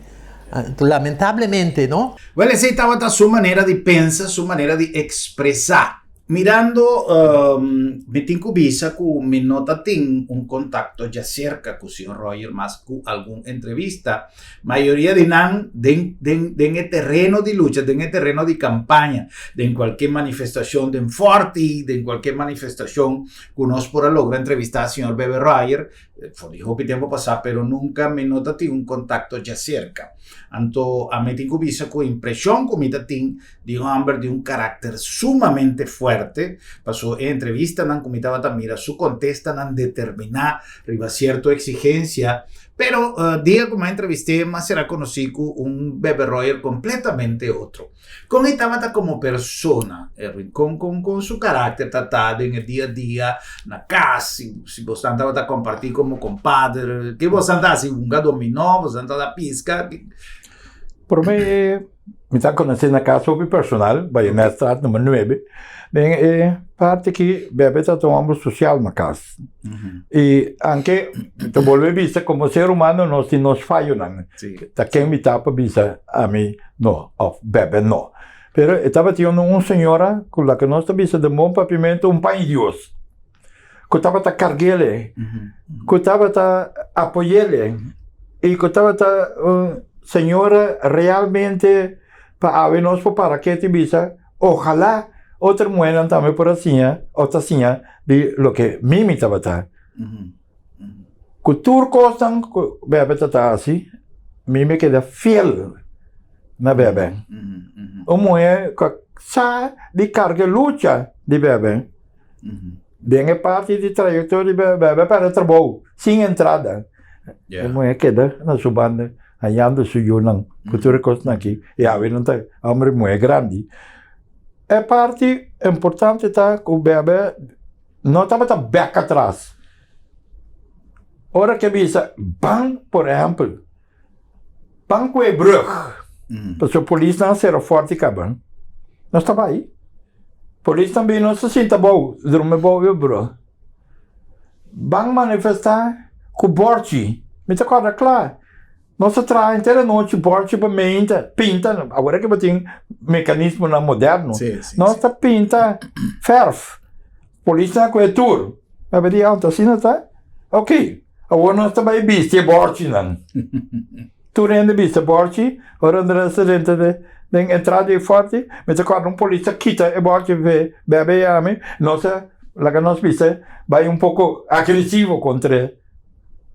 lamentavelmente no Well, esa estaba su manera de pensar, su manera de expresar. Mirando, me tengo visa que me nota ten un contacto ya cerca con el señor Royer más que alguna entrevista. Mayoría de nan den el terreno de lucha, den el terreno de campaña, de cualquier manifestación de Forti, de cualquier manifestación que nos por logra entrevistar al señor Bebe Royer. Dijo que tiempo pasado, pero nunca me nota ten un contacto ya cerca. Anto a me tengo visa con impresión que me ten de un hombre de un carácter sumamente fuerte. Pasó entrevista nan comitaba también su contesta nan determinar riba cierta exigencia. Pero día como entrevisté más será conocido un Bebe Royer completamente otro. Con estaba como persona, con su carácter tratado en el día a día, na casa, si vos andaba a compartir como compadre, que vos andaba si un dominó, vos andaba a pisca. Por mí, me está conhecendo na casa sobre personal, vai na estrada número 9, bem, parte que Bebe está tomando social na casa. E anche, tu vuole vista como ser humano, nós se nos falham, não. Da quem me tapa vista a mim, não, of Bebe, não. Pero estava tendo uma senhora com a que nós vista de bom papimento, pai Deus. Que estava a carguele, que estava a apoiá-le, e que estava a senhora realmente para havernos para que te visa, ojalá otra muera también por así, otra así, de lo que Mimi estaba ta. Cultura costan, bebe tata así, Mimi queda fiel na bebe. Mujer que sa de carga lucha de bebe. Dengue parte de trayectória de bebe para trabalho, sem entrada. A mulher queda na sua banda. Ayando suyo nang cultura costan aqui e a ver não tá homem muito grande é parte importante tá que o bebê não estava tá back atrás ora que visa ban por exemplo banco é brug porque a polícia não será forte caban não estava aí polícia também não se sente bom dorme bom e brug ban manifestar com borchi me tá claro nós traz inteira noite porte para pinta agora que tem mecanismo na moderno nós tá pinta ferf polícia com tour vai ver alta assim não tá ok agora nós tá vai biste porte não tu rende biste porte ora no restaurante de entrada forte me tá com polícia quita e porte bebe a mim nossa lá que nós biste vai pouco agressivo contra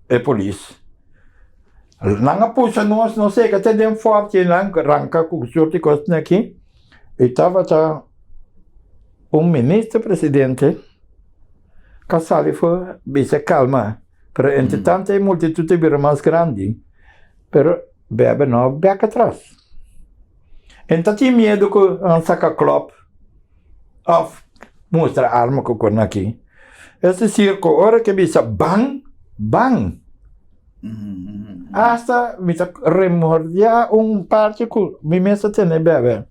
a polícia Nanga puxa nós, não sei, que até deu forte, nanga arranca com o senhor de costa aqui. E estava ministro-presidente, que sali foi, bem calma. Para entre tanto, a multitude vira mais grande. Pero, bebe não, bebe atrás. Então, tinha medo que um saca club, of, mostra a arma que eu aqui. Esse circo, hora que bisa bang, bang. Hasta me remordia parte que me mesa tem bebe.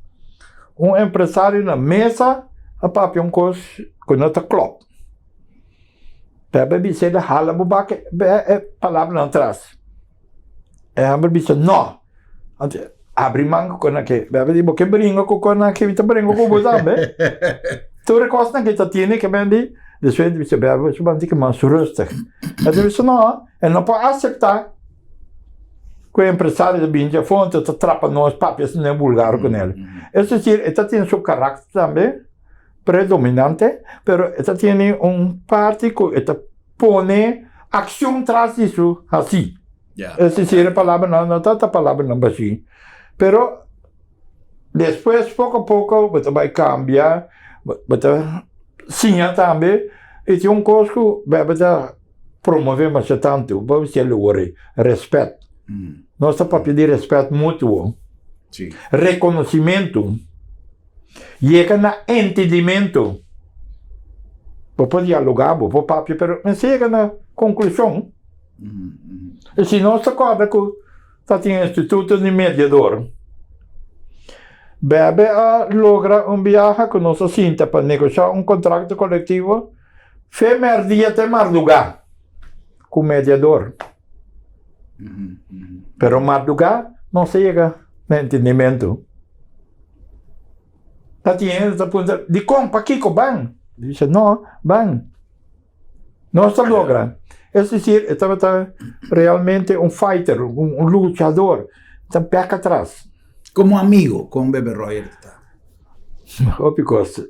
Empresário na mesa a papi coisa com outra club. Bebe bisa da hala bubaque palavra não traz. Amber bisa não. Abre manga com aqui. Bebe digo que brinco com aqui, me brinco com você, be. Tu recosta que tu tiene que vender Depois ele disse, bebe, você vai ficar mais rustig. Ele disse, não, ele não pode aceitar que o empresário de Binja Fonte trapa nós papéis nem vulgar com ele. É decir, ele tem seu caráter também, predominante, pero ele tem parte que ele põe ação atrás disso, assim. É decir, a palavra não está a palavra não assim. Pero depois, pouco a pouco, você vai cambiar, você sim também, e tem coisa que você promover mais tanto, você lhe respeito. Nós estamos para pedir respeito mútuo, reconhecimento, chega na entendimento. Pode dialogar, pode papel, mas chega na conclusão. E se nós acordamos que está tem instituto de mediador, bebe a logra viaje com nossa cinta para negociar contrato coletivo, fez merdia até madrugar com o mediador. Pero madrugar não chega no entendimento. Está tinha essa pergunta, de como, para que van? Dice, não, van. Não se logra. É decir, estava realmente fighter, lutador. Está peca atrás. Como amigo com Bebe Royer. Because,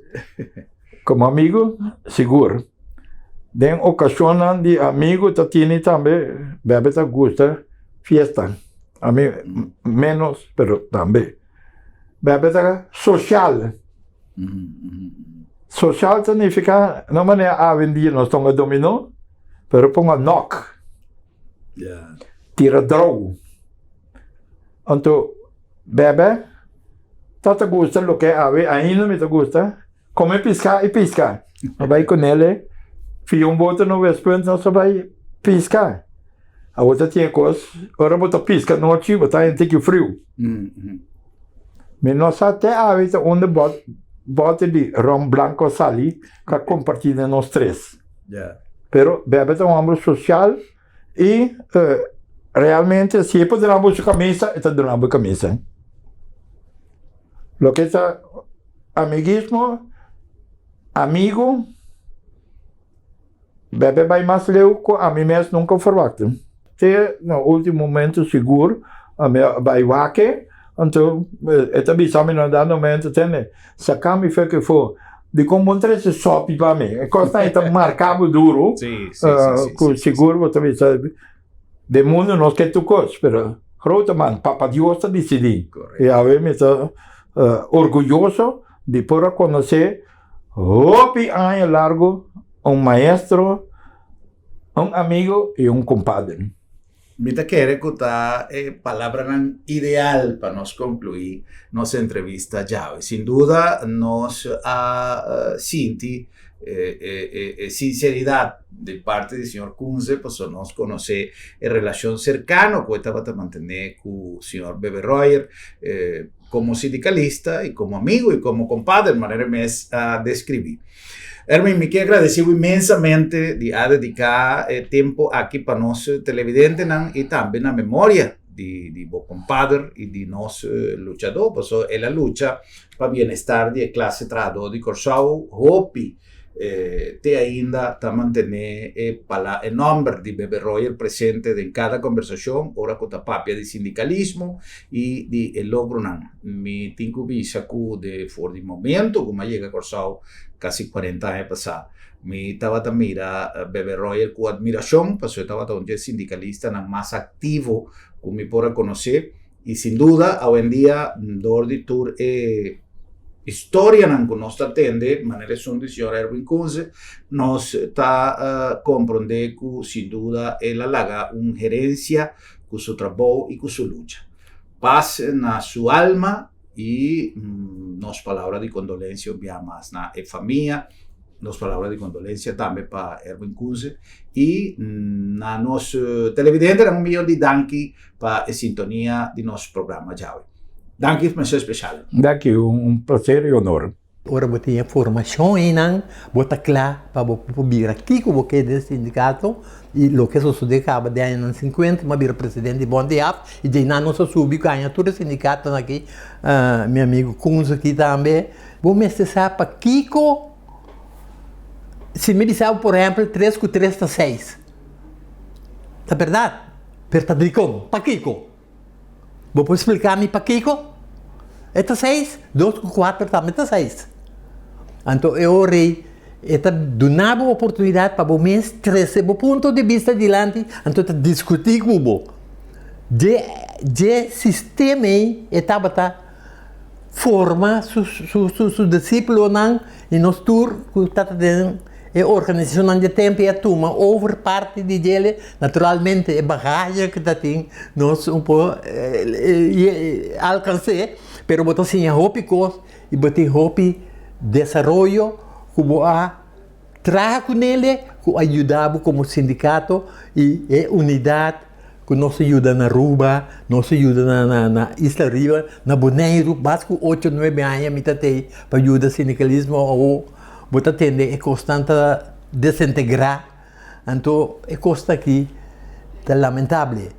como amigo, seguro. De ocasión de amigo, tiene también, Bebe te gusta fiesta. A mí menos, pero también. Bebe te social. Social significa, não é a vendia, nós estamos a dominó, pero põe a knock. Tira drogo. Então, bebe, te gusta lo que ave, ainda me te gusta, come piscar e piscar. Vai com ele, fio boto no vesprante, nós vai piscar. A outra tinha coisa, agora bota pisca noite, bota em que frio. Mas nós até ave, onde bota de rum branco sali, que compartilha nós três. Pero bebe é homem social e realmente se podemos camisa, está dando camisa. Lo que é amiguismo, amigo, bebe vai mais leu que a mim mesmo nunca formato. Te no último momento seguro, a minha vai vaque, então também sabe não dá no momento tem, sacar me foi que for de como se sobe para mim. Costa está marcado duro, com seguro você também sabe. De mundo não quer tu coisa, pero rota man, Papa Dios está decidido. E a ver me está orgulhoso de poder conhecer hopi año largo maestro, amigo e compadre. Mita quer escutar palavra ideal para nós concluir nossa entrevista já. Sem dúvida, nós senti sinceridade de parte do Sr. Kunze, pois nós conhecer a relação cercana que estava a manter com o Sr. Bebe Royer, como sindicalista e como amigo e como compadre, de maneira mais a descrever. Erwin, me quero agradecer imensamente de dedicar tempo aqui para nós televidentes e também na memória de meu compadre e de nosso lutador, porque é a luta para o bem-estar da classe trabalhadora de Corsau. Hope te ainda está mantendo o nome de Bebe Royer presente em cada conversação, ora com a papia de sindicalismo e de logro. Me tenho visto de for de momento, como chega a Corsau, quase 40 anos passados. Me estava a mirar Bebe Royer com admiração, porque eu estava um sindicalista mais ativo que me pode conhecer, e sem dúvida, hoje em dia, dor de tour história que nós atende, maneira som do Sr. Erwin Kunze, nós está compreendendo que, sem dúvida, ela laga uma gerência com seu trabalho e com sua luta. Paz na sua alma e nos palavras de condolência enviamos na família, nos palavras de condolência também para Erwin Kunze e na nosso televidente um milhão de danke para a sintonia de nosso programa já. Danke, mensaje especial. Danke, prazer e honor. Ora eu tinha formação e não bota claro para vir aqui com o que é desse sindicato e o que se acaba de anos 50, mas vir presidente de Bom Dia e de não se subiu ganha todo o sindicato aqui, meu amigo Kunze aqui também. Vou me cessar para Kiko se me disser, por exemplo, 3 com 3 está 6. É verdade? Pertadricom, Paquico. Vou explicar-me Paquico? Está 6, 2 com 4 também está 6. Então, eu orei, donava a oportunidade para vocês trazer o ponto de vista adiante, então, discutir com você. De sistema aí, estava forma su discípulo não e nós tour que está tendo a organização de tempo e a turma over parte de dele naturalmente a bagagem que está tem nós pouco alcançar pero botar assim a hope coisa e botar hope desenvolvimento como a trabalhar com ele que ajudava como sindicato e unidade que nos ajuda na Aruba, nos ajuda na Isla Riba, na Bonaire, básico 8, 9 anos, me tatei para ajudar o sindicalismo ou botar tende é constante desintegrar, então é costa aqui é lamentável.